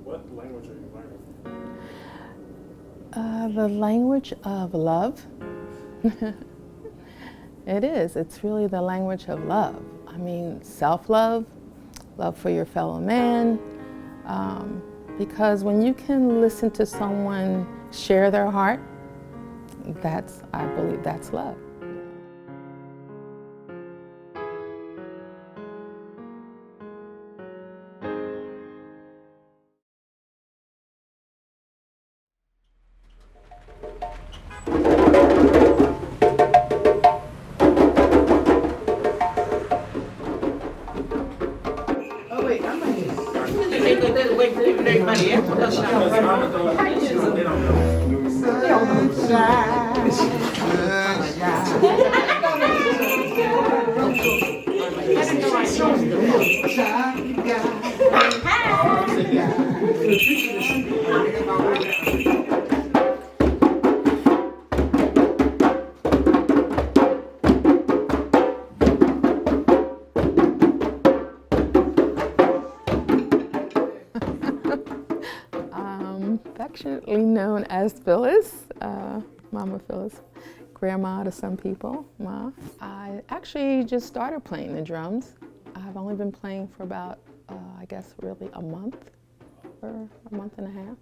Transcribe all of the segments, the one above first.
What language are you learning? The language of love. It is. It's really the language of love. I mean, self-love, love for your fellow man. Because when you can listen to someone share their heart, I believe that's love. Affectionately known as Phyllis, Mama Phyllis, Grandma to some people, Ma. I actually just started playing the drums. I've only been playing for about, I guess, really a month or a month and a half.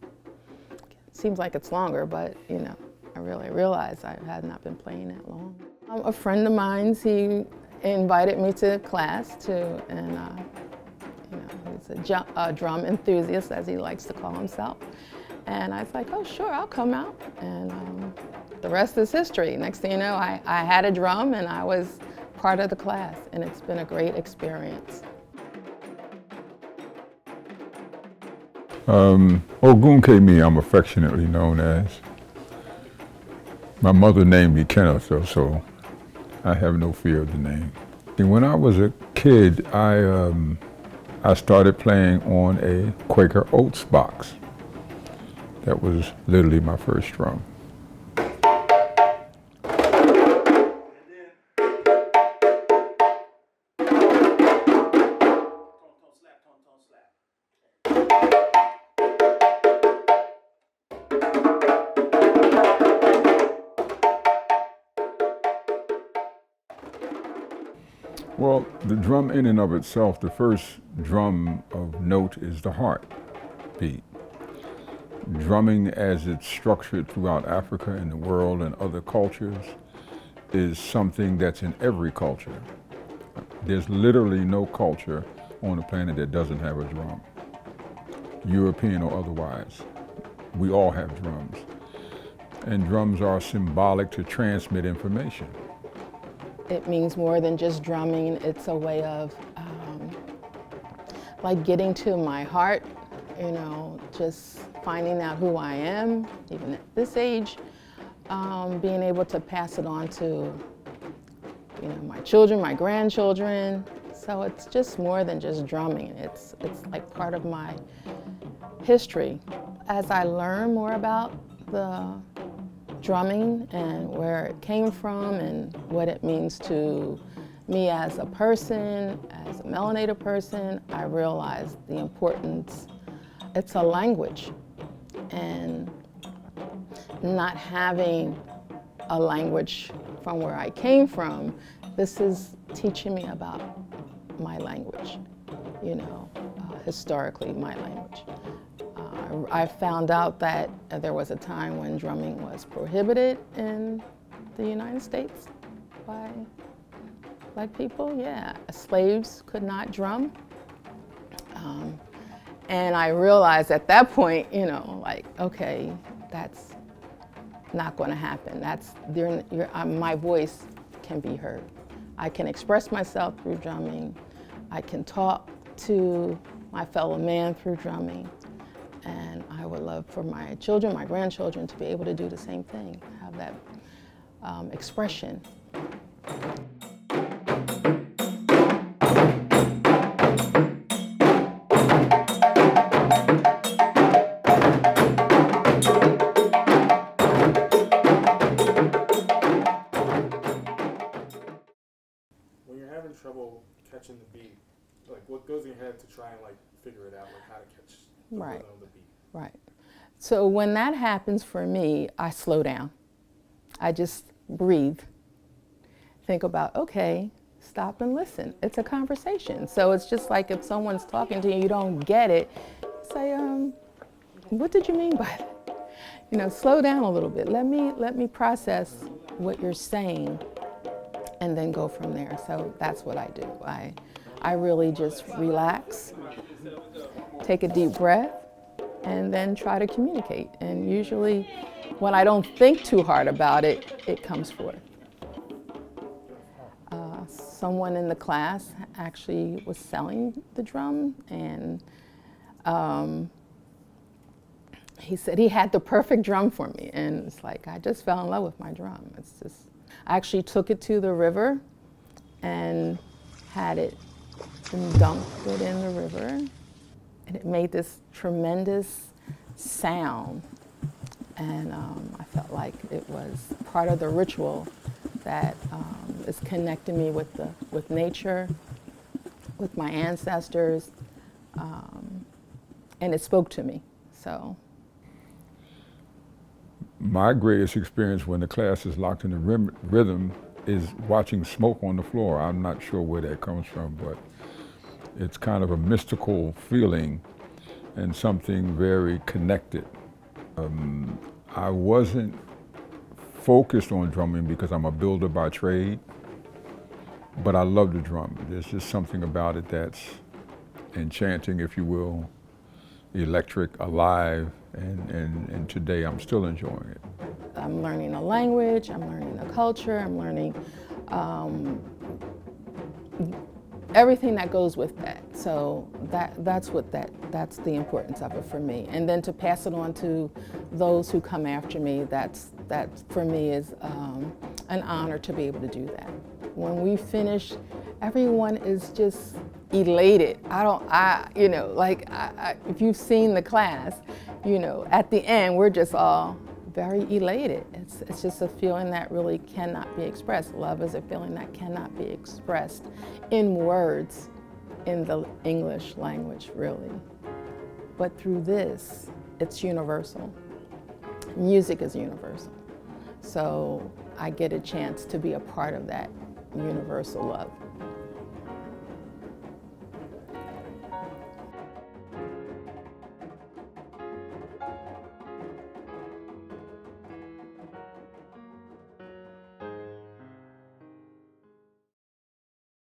Seems like it's longer, but you know, I really realized I had not been playing that long. A friend of mine, he invited me to class too, and you know, he's a drum enthusiast, as he likes to call himself. And I was like, oh, sure, I'll come out. And the rest is history. Next thing you know, I had a drum and I was part of the class, and it's been a great experience. Ogunke'mi, I'm affectionately known as. My mother named me Kenneth, though, so I have no fear of the name. And when I was a kid, I started playing on a Quaker Oats box. That was literally my first drum. Well, the drum in and of itself, the first drum of note is the heartbeat. Drumming as it's structured throughout Africa and the world and other cultures is something that's in every culture. There's literally no culture on the planet that doesn't have a drum, European or otherwise. We all have drums. And drums are symbolic to transmit information. It means more than just drumming. It's a way of like getting to my heart, you know, just finding out who I am, even at this age, being able to pass it on to, you know, my children, my grandchildren. So it's just more than just drumming. It's like part of my history. As I learn more about the drumming and where it came from and what it means to me as a person, as a melanated person, I realized the importance. It's a language, and not having a language from where I came from, this is teaching me about my language, you know, historically my language. I found out that there was a time when drumming was prohibited in the United States by black people. Yeah, slaves could not drum. And I realized at that point, you know, like, okay, that's not going to happen. My voice can be heard. I can express myself through drumming. I can talk to my fellow man through drumming. And I would love for my children, my grandchildren, to be able to do the same thing, have that expression. When you're having trouble catching the beat, like what goes in your head to try and like figure it out, like how to catch Right. On the beat. Right. So when that happens for me, I slow down. I just breathe. Think about, okay, stop and listen. It's a conversation. So it's just like if someone's talking to you, you don't get it, say, what did you mean by that? You know, slow down a little bit. Let me process what you're saying and then go from there. So that's what I do. I really just relax, take a deep breath, and then try to communicate. And usually when I don't think too hard about it, it comes forth. Someone in the class actually was selling the drum, and he said he had the perfect drum for me. And it's like, I just fell in love with my drum. It's just, I actually took it to the river and had it and dumped it in the river. And it made this tremendous sound. And I felt like it was part of the ritual that is connecting me with nature, with my ancestors, and it spoke to me. So. My greatest experience when the class is locked in the rhythm is watching smoke on the floor. I'm not sure where that comes from, but it's kind of a mystical feeling and something very connected. I wasn't focused on drumming because I'm a builder by trade, but I love the drum. There's just something about it that's enchanting, if you will, electric, alive, and today I'm still enjoying it. I'm learning a language, I'm learning a culture, I'm learning everything that goes with that. So that's the importance of it for me. And then to pass it on to those who come after me, that for me is an honor to be able to do that. When we finish, everyone is just elated. If you've seen the class, at the end, we're just all very elated. It's just a feeling that really cannot be expressed. Love is a feeling that cannot be expressed in words in the English language, really. But through this, it's universal. Music is universal. So I get a chance to be a part of that universal love.